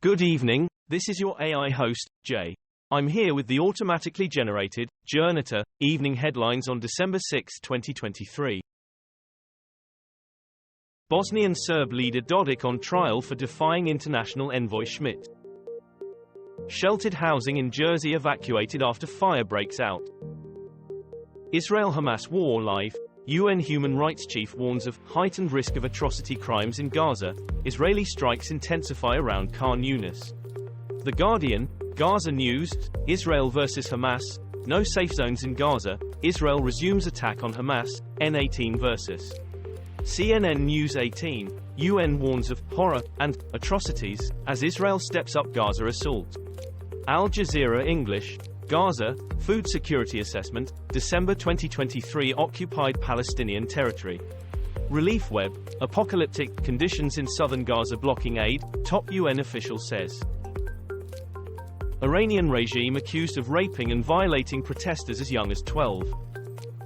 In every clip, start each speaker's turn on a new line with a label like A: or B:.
A: Good evening, this is your AI host, Jay. I'm here with the automatically generated, Journato, evening headlines on December 6, 2023. Bosnian Serb leader Dodik on trial for defying international envoy Schmidt. Sheltered housing in Jersey evacuated after fire breaks out. Israel-Hamas war live. UN human rights chief warns of heightened risk of atrocity crimes in Gaza. Israeli strikes intensify around Khan Yunis. The Guardian, Gaza news, Israel versus Hamas, no safe zones in Gaza, Israel resumes attack on Hamas, N18 versus. CNN News 18, UN warns of horror and atrocities as Israel steps up Gaza assault. Al Jazeera English, Gaza, Food Security Assessment, December 2023 occupied Palestinian territory. Relief Web, apocalyptic conditions in southern Gaza blocking aid, top UN official says. Iranian regime accused of raping and violating protesters as young as 12.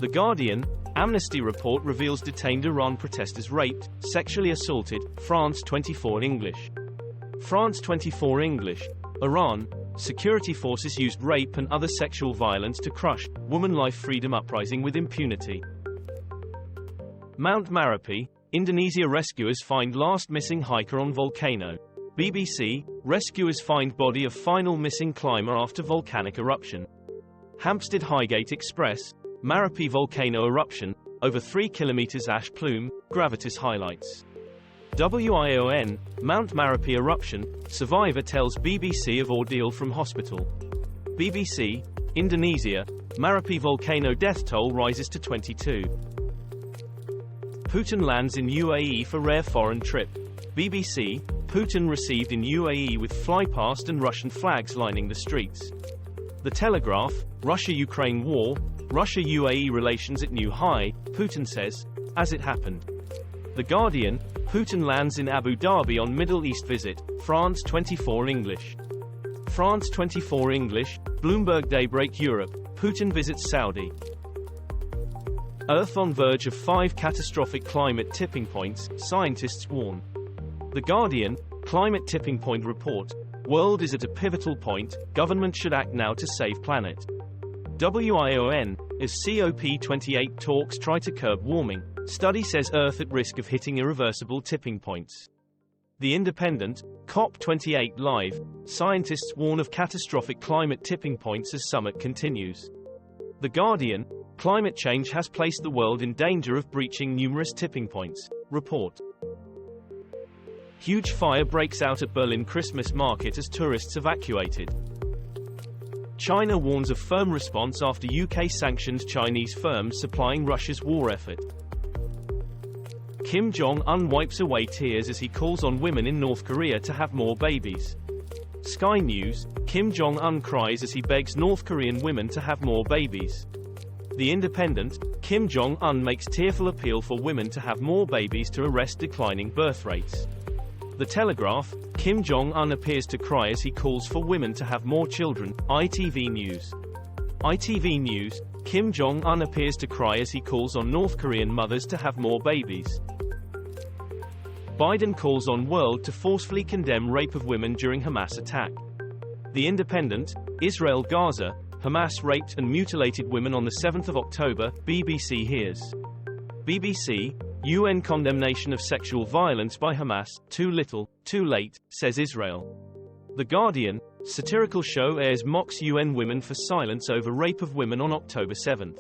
A: The Guardian, Amnesty report reveals detained Iran protesters raped, sexually assaulted, France 24 English. France 24 English, Iran, security forces used rape and other sexual violence to crush woman life freedom uprising with impunity. Mount Marapi, Indonesia rescuers find last missing hiker on volcano. BBC, rescuers find body of final missing climber after volcanic eruption. Hampstead Highgate Express, Marapi volcano eruption, over 3 kilometers ash plume, gravitas highlights. WION, Mount Marapi eruption, survivor tells BBC of ordeal from hospital. BBC, Indonesia, Marapi volcano death toll rises to 22. Putin lands in UAE for rare foreign trip. BBC, Putin received in UAE with flypast and Russian flags lining the streets. The Telegraph, Russia-Ukraine war, Russia-UAE relations at new high, Putin says, as it happened. The Guardian, Putin lands in Abu Dhabi on Middle East visit, France 24 English. France 24 English, Bloomberg Daybreak Europe, Putin visits Saudi. Earth on verge of 5 catastrophic climate tipping points, scientists warn. The Guardian, Climate Tipping Point Report, world is at a pivotal point, government should act now to save planet. WION, as COP28 talks try to curb warming, study says Earth at risk of hitting irreversible tipping points. The Independent, COP28 live, scientists warn of catastrophic climate tipping points as summit continues. The Guardian, climate change has placed the world in danger of breaching numerous tipping points, report. Huge fire breaks out at Berlin Christmas market as tourists evacuated. China warns of firm response after UK sanctions Chinese firms supplying Russia's war effort. Kim Jong Un wipes away tears as he calls on women in North Korea to have more babies. Sky News, Kim Jong Un cries as he begs North Korean women to have more babies. The Independent, Kim Jong Un makes tearful appeal for women to have more babies to arrest declining birth rates. The Telegraph, Kim Jong Un appears to cry as he calls for women to have more children, ITV News. ITV News, Kim Jong Un appears to cry as he calls on North Korean mothers to have more babies. Biden calls on world to forcefully condemn rape of women during Hamas attack. The Independent, Israel Gaza, Hamas raped and mutilated women on the 7th of October, BBC hears. BBC, UN condemnation of sexual violence by Hamas, too little, too late, says Israel. The Guardian, satirical show airs mocks UN women for silence over rape of women on October 7.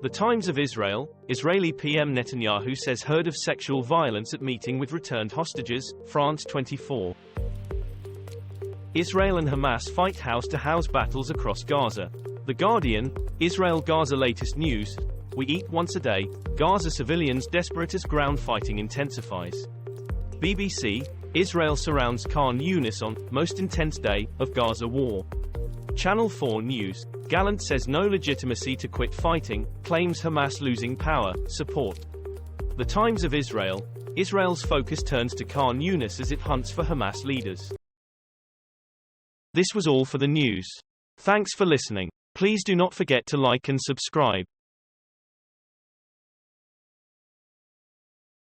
A: The Times of Israel, Israeli PM Netanyahu says heard of sexual violence at meeting with returned hostages, France 24. Israel and Hamas fight house-to-house battles across Gaza. The Guardian, Israel-Gaza latest news, we eat once a day, Gaza civilians desperate as ground fighting intensifies. BBC, Israel surrounds Khan Yunis on most intense day of Gaza war. Channel 4 News, Gallant says no legitimacy to quit fighting, claims Hamas losing power, support. The Times of Israel, Israel's focus turns to Khan Yunis as it hunts for Hamas leaders. This was all for the news. Thanks for listening. Please do not forget to like and subscribe.